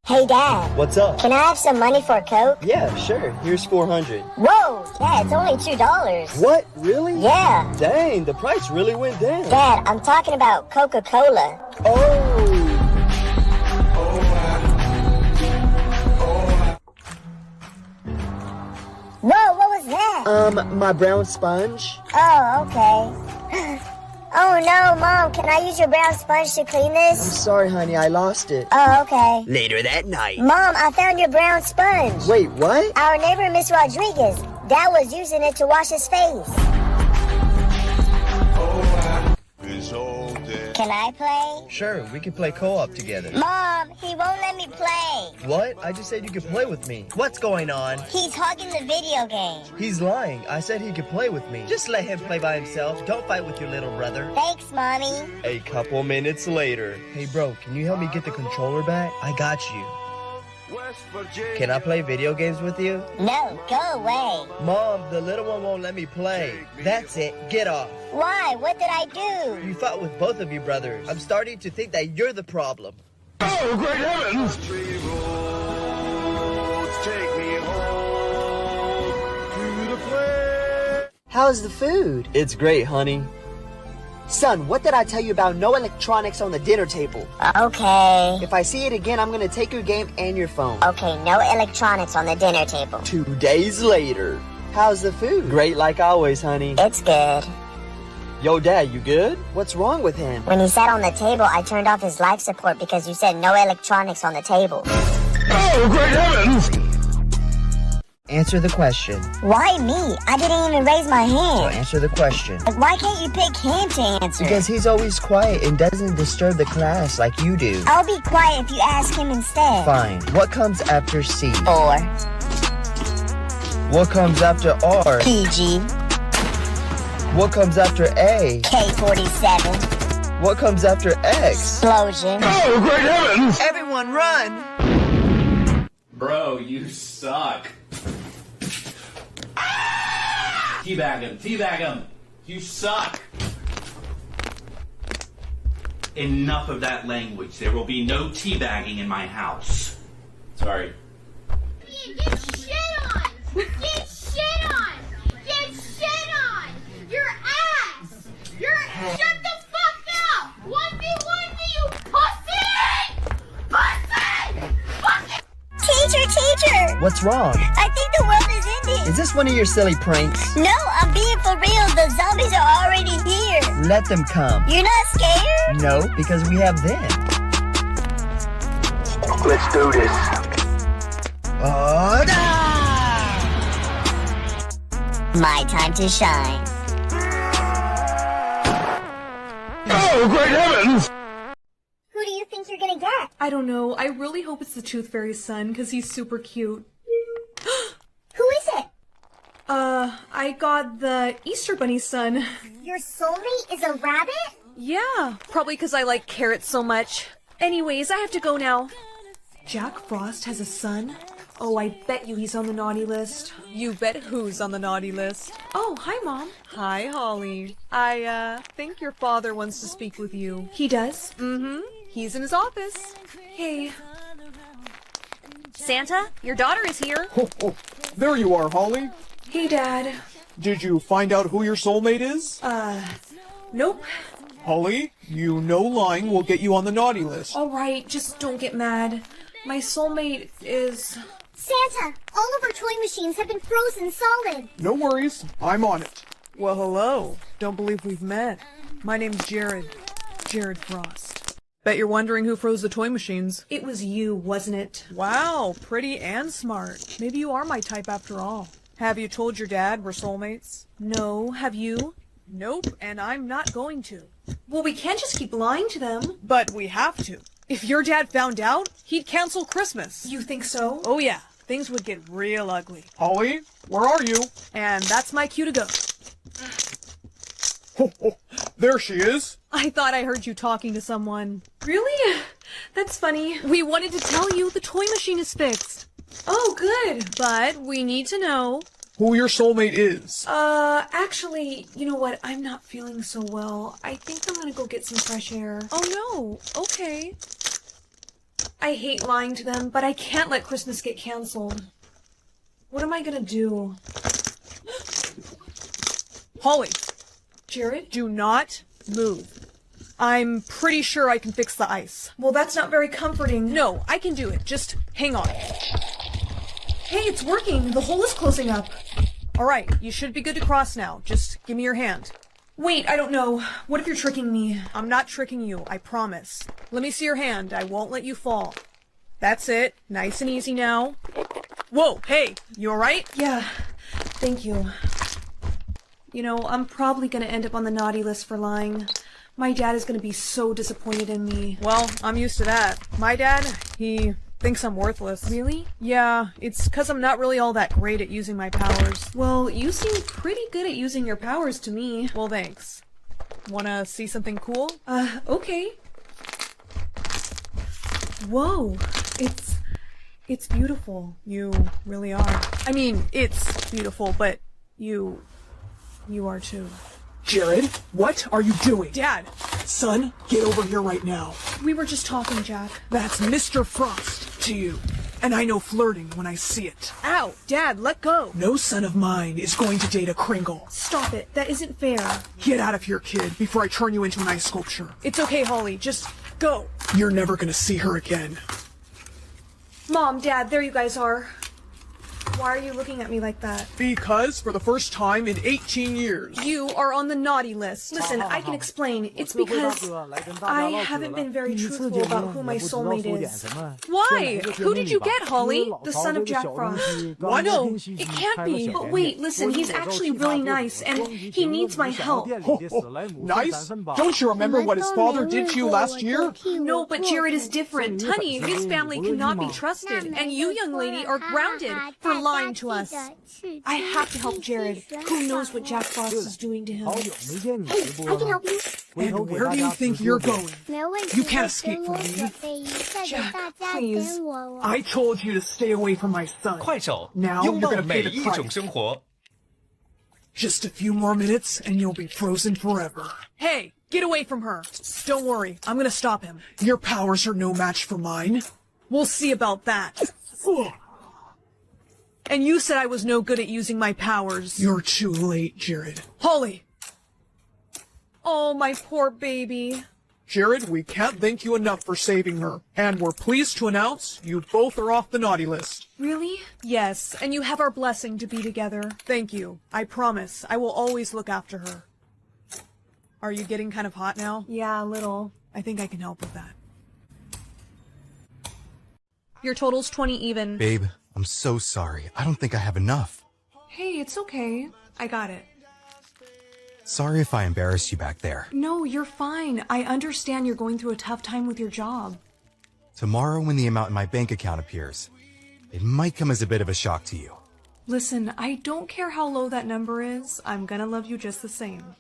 Hey, Dad. What's up? Can I have some money for a Coke? Yeah, sure. Here's $400. Whoa, Dad, it's only $2. What? Really? Yeah. Dang, the price really went down. Dad, I'm talking about Coca-Cola. Oh! Whoa, what was that? My brown sponge. Oh, okay. Oh no, Mom, can I use your brown sponge to clean I'm this? sorry, honey, I lost it. Oh, okay. Later that night. Mom, I found your brown sponge. Wait, what? Our neighbor, Miss Rodriguez, Dad was using it to wash his face. Can I play? Sure, we can play co-op together. Mom, he won't let me play. What? I just said you could play with me. What's going on? He's hogging the video game. He's lying. I said he could play with me. Just let him play by himself. Don't fight with your little brother. Thanks, Mommy. A couple minutes later. Hey, bro, can you help me get the controller back? I got you. Can I play video games with you? No, go away. Mom, the little one won't let me play. That's it. Get off. Why? What did I do? You fought with both of you brothers. I'm starting to think that you're the problem. Oh, great heavens! How's the food? It's great, honey. Son, what did I tell you about no electronics on the dinner table? Okay. If I see it again, I'm gonna take your game and your phone. Okay, no electronics on the dinner table. 2 days later. How's the food? Great like always, honey. It's good. Yo, Dad, you good? What's wrong with him? When he sat on the table, I turned off his life support because you said no electronics on the table. Oh, great heavens! Answer the question. Why me? I didn't even raise my So hand. answer the question. Like, why can't you pick him to answer? Because he's always quiet and doesn't disturb the class like you do. I'll be quiet if you ask him instead. Fine. What comes after C? 4. What comes after R? PG. What comes after A? K47. What comes after X? Explosion. Oh, great heavens! Everyone run! Bro, you suck. Teabag him, teabag him. You suck. Enough of that language. There will be no teabagging in my house. Sorry. Get shit on! Get shit on! Get shit on! Your ass! Shut the fuck up! 1v1 me, you pussy! Pussy! Fucking Teacher! What's wrong? I think the world is ending. Is this one of your silly pranks? No, I'm being for real. The zombies are already here. Let them come. You're not scared? No, because we have them. Let's do this. Oh, My time to shine. Oh, great heavens! Who do you think you're gonna get? I don't know. I really hope it's the Tooth Fairy's son, because he's super cute. Who is it? I got the Easter Bunny's son. Your soulmate is a rabbit? Yeah, probably because I like carrots so much. Anyways, I have to go now. Jack Frost has a son? Oh, I bet you he's on the naughty list. You bet who's on the naughty list. Oh, hi, Mom. Hi, Holly. I think your father wants to speak with you. He does? Mm-hmm. He's in his office. Hey. Santa, your daughter is here. Oh, there you are, Holly. Hey, Dad. Did you find out who your soulmate is? Nope. Holly, you know lying will get you on the naughty list. Alright, just don't get mad. My soulmate is... Santa, all of our toy machines have been frozen solid. No worries, I'm on it. Well, hello. Don't believe we've met. My name's Jared. Jared Frost. Bet you're wondering who froze the toy machines. It was you, wasn't it? Wow, pretty and smart. Maybe you are my type after all. Have you told your dad we're soulmates? No, have you? Nope, and I'm not going to. Well, we can't just keep lying to them. But we have to. If your dad found out, he'd cancel Christmas. You think so? Oh yeah, things would get real ugly. Holly, where are you? And that's my cue to go. There she is. I thought I heard you talking to someone. Really? That's funny. We wanted to tell you the toy machine is fixed. Oh, good. But we need to know who your soulmate is. Actually, you know what? I'm not feeling so well. I think I'm gonna go get some fresh air. Oh no, okay. I hate lying to them, but I can't let Christmas get canceled. What am I gonna do? Holly. Jared? Do not move. I'm pretty sure I can fix the ice. Well, that's not very comforting. No, I can do it. Just hang on. Hey, it's working. The hole is closing up. Alright, you should be good to cross now. Just give me your hand. Wait, I don't know. What if you're tricking me? I'm not tricking you, I promise. Let me see your hand. I won't let you fall. That's it. Nice and easy now. Whoa, hey, you alright? Yeah, thank you. You know, I'm probably gonna end up on the naughty list for lying. My dad is gonna be so disappointed in me. Well, I'm used to that. My dad, he thinks I'm worthless. Really? Yeah, it's 'cause I'm not really all that great at using my powers. Well, you seem pretty good at using your powers to me. Well, thanks. Wanna see something cool? Okay. Whoa, it's beautiful. You really are. I mean, it's beautiful, but you are too. Jared, what are you doing? Dad! Son, get over here right now. We were just talking, Jack. That's Mr. Frost to you. And I know flirting when I see it. Ow! Dad, let go! No son of mine is going to date a Kringle. Stop it. That isn't fair. Get out of here, kid, before I turn you into an ice sculpture. It's okay, Holly. Just go. You're never gonna see her again. Mom, Dad, there you guys are. Why are you looking at me like that? Because for the first time in 18 years... You are on the naughty list. Listen, I can explain. It's because I haven't been very truthful about who my soulmate is. Why? Who did you get, Holly? The son of Jack Frost. Why no? It can't be. But wait, listen, he's actually really nice, and he needs my help. Nice? Don't you remember what his father did to you last year? No, but Jared is different. Honey, his family cannot be trusted, and you, young lady, are grounded for You're lying to us. I have to help Jared. Who knows what Jack Frost is doing to him? I can help you. And where do you think you're going? You can't escape from me. Jack, please. I told you to stay away from my son. 快手， Now 拥 you're 抱 gonna 每 pay the 一种 price. 生活。 Just a few more minutes and you'll be frozen forever. Hey, get away from her. Don't worry, I'm gonna stop him. Your powers are no match for mine. We'll see about that. And you said I was no good at using my powers. You're too late, Jared. Holly! Oh, my poor baby. Jared, we can't thank you enough for saving her. And we're pleased to announce you both are off the naughty list. Really? Yes, and you have our blessing to be together. Thank you. I promise. I will always look after her. Are you getting kind of hot now? Yeah, a little. I think I can help with that. Your total's 20 even. Babe, I'm so sorry. I don't think I have enough. Hey, it's okay. I got it. Sorry if I embarrassed you back there. No, you're fine. I understand you're going through a tough time with your job. Tomorrow when the amount in my bank account appears, it might come as a bit of a shock to you. Listen, I don't care how low that number is. I'm gonna love you just the same.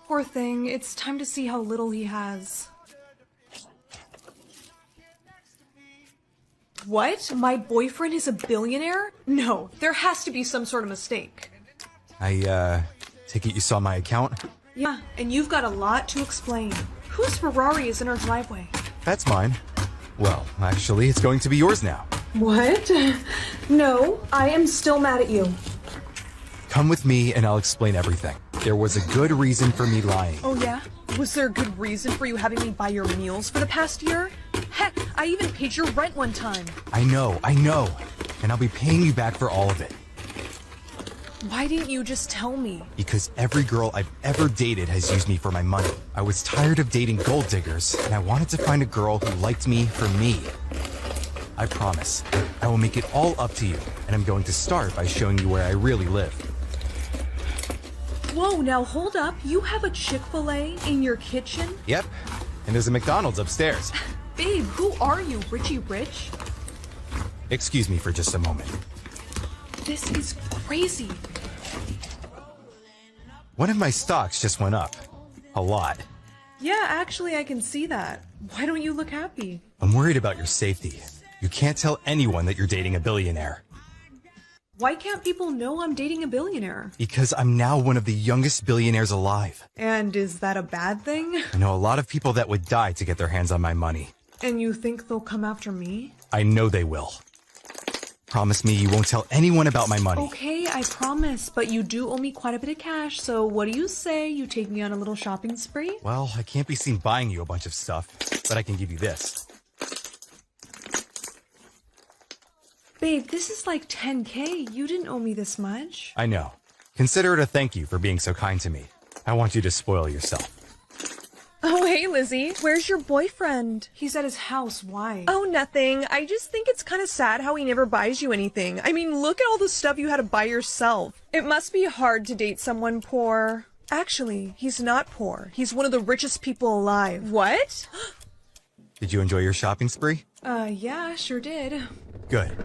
Poor thing, it's time to see how little he has. What? My boyfriend is a billionaire? No, there has to be some sort of mistake. I take it you saw my account? Yeah, and you've got a lot to explain. Whose Ferrari is in our driveway? That's mine. Well, actually, it's going to be yours now. What? No, I am still mad at you. Come with me and I'll explain everything. There was a good reason for me lying. Oh yeah? Was there a good reason for you having me buy your meals for the past year? Heck, I even paid your rent one time. I know. And I'll be paying you back for all of it. Why didn't you just tell me? Because every girl I've ever dated has used me for my money. I was tired of dating gold diggers, and I wanted to find a girl who liked me for me. I promise, I will make it all up to you, and I'm going to start by showing you where I really live. Whoa, now hold up. You have a Chick-fil-A in your kitchen? Yep, and there's a McDonald's upstairs. Babe, who are you, Richie Rich? Excuse me for just a moment. This is crazy. One of my stocks just went up. A lot. Yeah, actually, I can see that. Why don't you look happy? I'm worried about your safety. You can't tell anyone that you're dating a billionaire. Why can't people know I'm dating a billionaire? Because I'm now one of the youngest billionaires alive. And is that a bad thing? I know a lot of people that would die to get their hands on my money. And you think they'll come after me? I know they will. Promise me you won't tell anyone about my money. Okay, I promise, but you do owe me quite a bit of cash, so what do you say you take me on a little shopping spree? Well, I can't be seen buying you a bunch of stuff, but I can give you this. Babe, this is like 10K. You didn't owe me this much. I know. Consider it a thank you for being so kind to me. I want you to spoil yourself. Oh, hey, Lizzie. Where's your boyfriend? He's at his house. Why? Oh, nothing. I just think it's kind of sad how he never buys you anything. I mean, look at all the stuff you had to buy yourself. It must be hard to date someone poor. Actually, he's not poor. He's one of the richest people alive. What? Did you enjoy your shopping spree? Yeah, sure did. Good.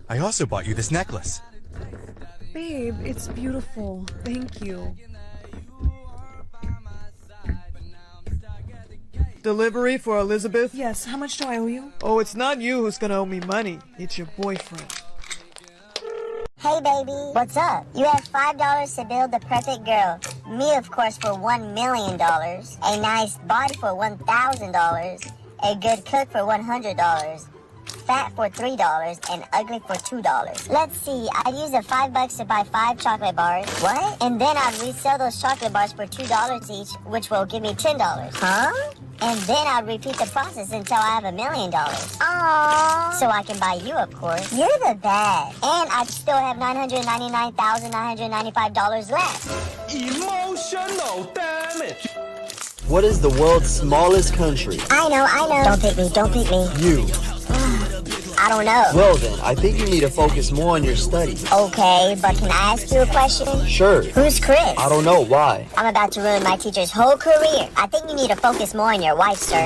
I also bought you this necklace. Babe, it's beautiful. Thank you. Delivery for Elizabeth? Yes, how much do I owe you? Oh, it's not you who's gonna owe me money. It's your boyfriend. Hey, baby. What's up? You have $5 to build the perfect girl. Me, of course, for $1 million. A nice body for $1,000. A good cook for $100. Fat for $3 and ugly for $2. Let's see, I'd use the $5 to buy 5 chocolate bars. What? And then I'd resell those chocolate bars for $2 each, which will give me $10. Huh? And then I'd repeat the process until I have $1 million. Aww. So I can buy you, of course. You're the best. And I'd still have $999,995 left. Emotional damage. What is the world's smallest country? I know. Don't pick me. You. I don't know. Well then, I think you need to focus more on your studies. Okay, but can I ask you a question? Sure. Who's Chris? I don't know, why? I'm about to ruin my teacher's whole career. I think you need to focus more on your wife, sir.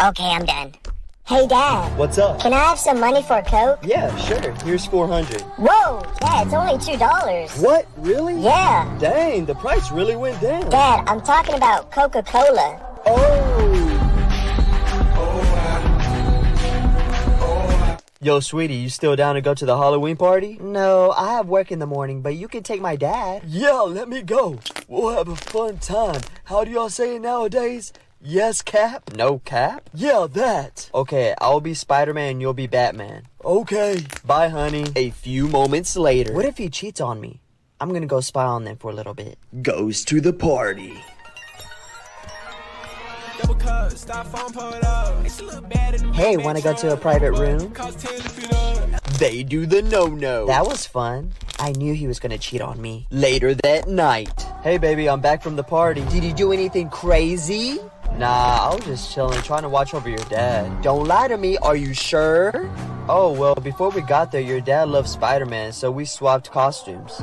Okay, I'm done. Hey, Dad. What's up? Can I have some money for a Coke? Yeah, sure. Here's 400. Whoa, Dad, it's only $2. What? Really? Yeah. Dang, the price really went down. Dad, I'm talking about Coca-Cola. Yo, sweetie, you still down to go to the Halloween party? No, I have work in the morning, but you can take my dad. Yeah, let me go. We'll have a fun time. How do y'all say it nowadays? Yes, Cap? No, Cap? Yeah, that. Okay, I'll be Spider-Man and you'll be Batman. Okay. Bye, honey. A few moments later. What if he cheats on me? I'm gonna go spy on them for a little bit. Goes to the party. Hey, wanna go to a private room? They do the no-no. That was fun. I knew he was gonna cheat on me. Later that night. Hey, baby, I'm back from the party. Did he do anything crazy? Nah, I was just chilling, trying to watch over your dad. Don't lie to me, are you sure? Oh, well, before we got there, your dad loved Spider-Man, so we swapped costumes.